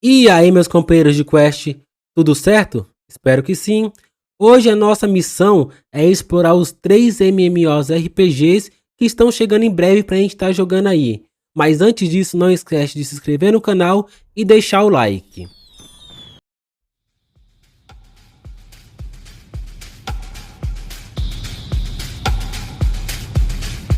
E aí, meus companheiros de quest, tudo certo? Espero que sim. Hoje a nossa missão é explorar os 3 MMORPGs que estão chegando em breve pra gente estar jogando aí. Mas antes disso, não esquece de se inscrever no canal e deixar o like.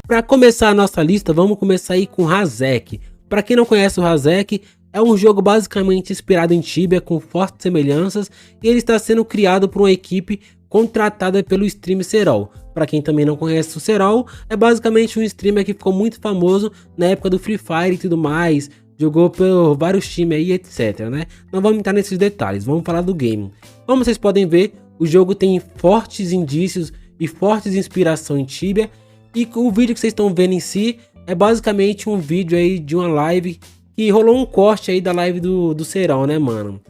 Para começar a nossa lista, vamos começar aí com Razek. Para quem não conhece o Razek, é um jogo basicamente inspirado em Tibia com fortes semelhanças e ele está sendo criado por uma equipe contratada pelo streamer Serol. Para quem também não conhece o Serol, é basicamente um streamer que ficou muito famoso na época do Free Fire e tudo mais, jogou por vários times aí, etc, né? Não vamos entrar nesses detalhes, vamos falar do game. Como vocês podem ver, o jogo tem fortes indícios e fortes inspiração em Tibia. E o vídeo que vocês estão vendo em si é basicamente um vídeo aí de uma live que rolou um corte aí da live do Serol, né, mano?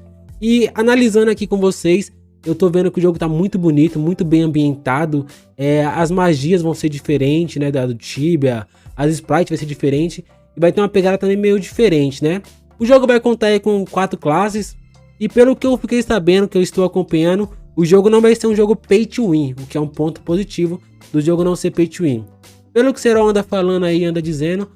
E analisando aqui com vocês, eu tô vendo que o jogo tá muito bonito, muito bem ambientado. As magias vão ser diferentes, né, do Tibia, as sprites vai ser diferente e vai ter uma pegada também meio diferente, né? O jogo vai contar aí com 4 classes e pelo que eu fiquei sabendo, que eu estou acompanhando, o jogo não vai ser um jogo pay to win, o que é um ponto positivo do jogo não ser pay to win. Pelo que o Serol anda falando aí, anda dizendo,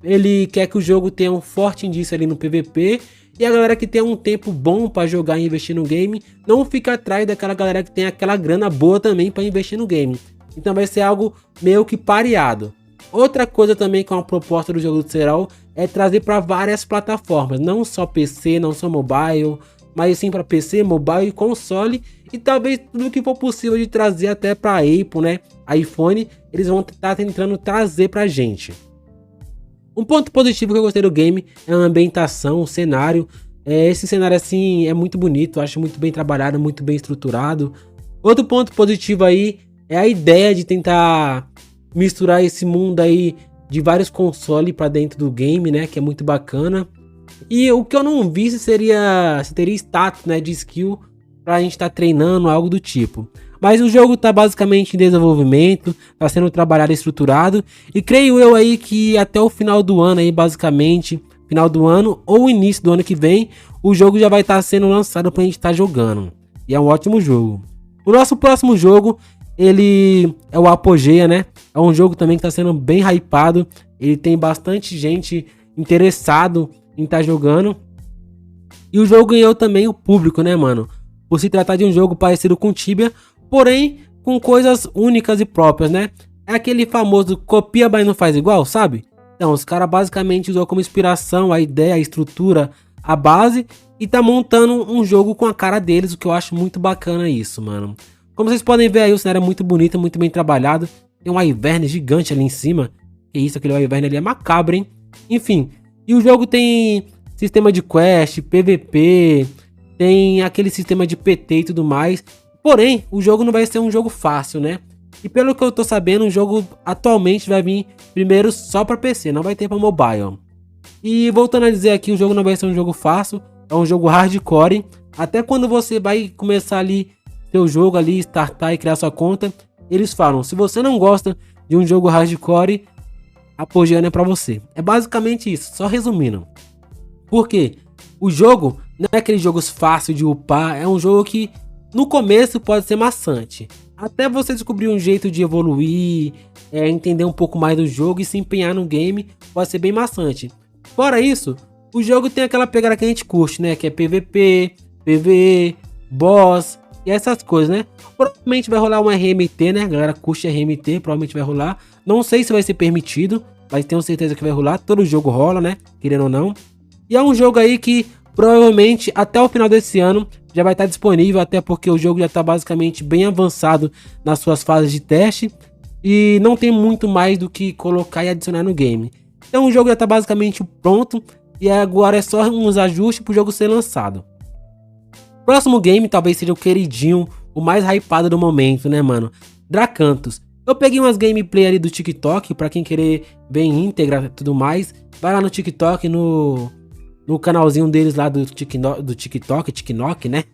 ele quer que o jogo tenha um forte indício ali no PVP e a galera que tem um tempo bom para jogar e investir no game não fica atrás daquela galera que tem aquela grana boa também para investir no game. Então vai ser algo meio que pareado. Outra coisa também que é uma proposta do jogo do Serol é trazer para várias plataformas, não só PC, não só mobile, mas sim para PC, mobile e console, e talvez tudo que for possível de trazer até para Apple, né, iPhone, eles vão estar tentando trazer pra gente. Um ponto positivo que eu gostei do game é a ambientação, o cenário. Esse cenário assim é muito bonito, eu acho muito bem trabalhado, muito bem estruturado. Outro ponto positivo aí é a ideia de tentar misturar esse mundo aí de vários consoles para dentro do game, né, que é muito bacana. E o que eu não vi se teria status, né, de skill pra gente estar treinando, algo do tipo. Mas o jogo tá basicamente em desenvolvimento, tá sendo trabalhado e estruturado. E creio eu aí que até o final do ano aí, basicamente, final do ano ou início do ano que vem, o jogo já vai estar sendo lançado pra gente estar jogando. E é um ótimo jogo. O nosso próximo jogo, ele é o Apogeia, né? É um jogo também que tá sendo bem hypado. Ele tem bastante gente interessado em estar jogando. E o jogo ganhou também o público, né, mano? Por se tratar de um jogo parecido com Tibia, porém com coisas únicas e próprias, né? É aquele famoso copia, mas não faz igual, sabe? Então, os caras basicamente usou como inspiração a ideia, a estrutura, a base e tá montando um jogo com a cara deles, o que eu acho muito bacana isso, mano. Como vocês podem ver aí, o cenário é muito bonito, muito bem trabalhado. Tem um Wyvern gigante ali em cima. Que isso, aquele Wyvern ali é macabro, hein? Enfim, e o jogo tem sistema de quest, PVP, tem aquele sistema de PT e tudo mais. Porém, o jogo não vai ser um jogo fácil, né? E pelo que eu tô sabendo, o jogo atualmente vai vir primeiro só para PC, não vai ter para mobile. E voltando a dizer aqui, o jogo não vai ser um jogo fácil, é um jogo hardcore. Até quando você vai começar ali seu jogo ali, startar e criar sua conta, eles falam, se você não gosta de um jogo hardcore, Apogeia não é pra você. É basicamente isso, só resumindo. Por quê? O jogo não é aquele jogo fácil de upar, é um jogo que no começo pode ser maçante. Até você descobrir um jeito de evoluir, entender um pouco mais do jogo e se empenhar no game, pode ser bem maçante. Fora isso, o jogo tem aquela pegada que a gente curte, né? Que é PVP, PvE, boss e essas coisas, né? Provavelmente vai rolar um RMT, né? A galera curte RMT, provavelmente vai rolar. Não sei se vai ser permitido, mas tenho certeza que vai rolar. Todo jogo rola, né? Querendo ou não. E é um jogo aí que provavelmente até o final desse ano já vai estar disponível, até porque o jogo já está basicamente bem avançado nas suas fases de teste e não tem muito mais do que colocar e adicionar no game. Então o jogo já está basicamente pronto e agora é só uns ajustes para o jogo ser lançado. Próximo game talvez seja o queridinho, o mais hypado do momento, né, mano? Dracanthus. Eu peguei umas gameplay ali do TikTok, para quem querer ver em íntegra e tudo mais, vai lá no TikTok, no canalzinho deles lá do TikTok, né?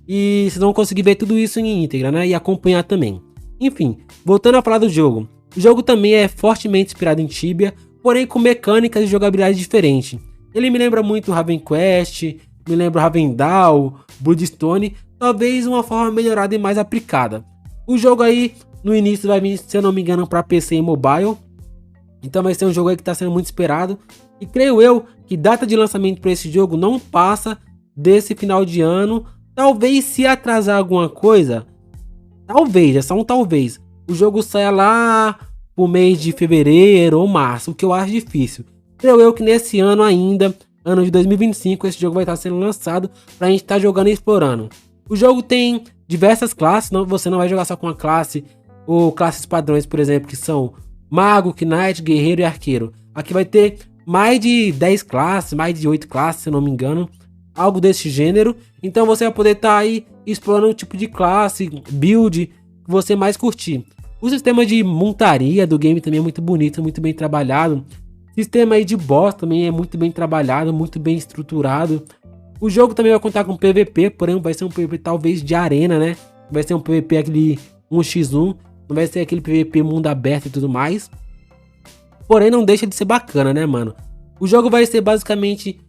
E vocês vão conseguir ver tudo isso em íntegra, né? E acompanhar também. Enfim, voltando a falar do jogo. O jogo também é fortemente inspirado em Tibia, porém com mecânicas e jogabilidade diferentes. Ele me lembra muito Raven Quest, me lembra Ravendal, Bloodstone, talvez uma forma melhorada e mais aplicada. O jogo aí, no início vai vir, se eu não me engano, para PC e mobile, então vai ser um jogo aí que está sendo muito esperado, e creio eu que data de lançamento para esse jogo não passa desse final de ano. Talvez, se atrasar alguma coisa, talvez, é só um talvez, o jogo saia lá pro mês de fevereiro ou março, o que eu acho difícil. Creio eu que nesse ano ainda, ano de 2025, esse jogo vai estar sendo lançado pra gente estar jogando e explorando. O jogo tem diversas classes, você não vai jogar só com uma classe, ou classes padrões, por exemplo, que são Mago, Knight, Guerreiro e Arqueiro. Aqui vai ter mais de 10 classes, mais de 8 classes, se eu não me engano, algo desse gênero. Então você vai poder estar aí explorando o tipo de classe, build que você mais curtir. O sistema de montaria do game também é muito bonito, muito bem trabalhado. O sistema aí de boss também é muito bem trabalhado, muito bem estruturado. O jogo também vai contar com PVP, porém vai ser um PVP talvez de arena, né? Vai ser um PVP aquele 1x1, não vai ser aquele PVP mundo aberto e tudo mais. Porém não deixa de ser bacana, né, mano? O jogo vai ser basicamente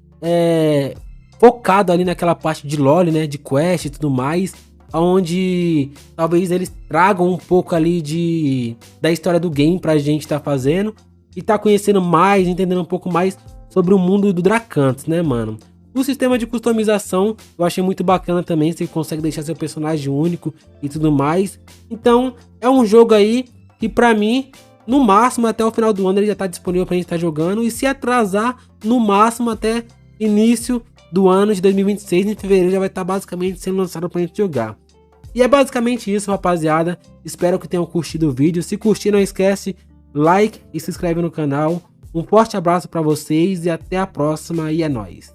focado ali naquela parte de lore, né, de quest e tudo mais, onde talvez eles tragam um pouco ali da história do game pra gente tá fazendo e tá conhecendo mais, entendendo um pouco mais sobre o mundo do Dracanthus, né, mano? O sistema de customização eu achei muito bacana também, você consegue deixar seu personagem único e tudo mais. Então é um jogo aí que pra mim, no máximo até o final do ano ele já tá disponível pra gente estar jogando, e se atrasar, no máximo até início do ano de 2026, em fevereiro, já vai estar basicamente sendo lançado pra gente jogar. E é basicamente isso, rapaziada. Espero que tenham curtido o vídeo. Se curtir, não esquece, like e se inscreve no canal. Um forte abraço pra vocês e até a próxima, e é nóis.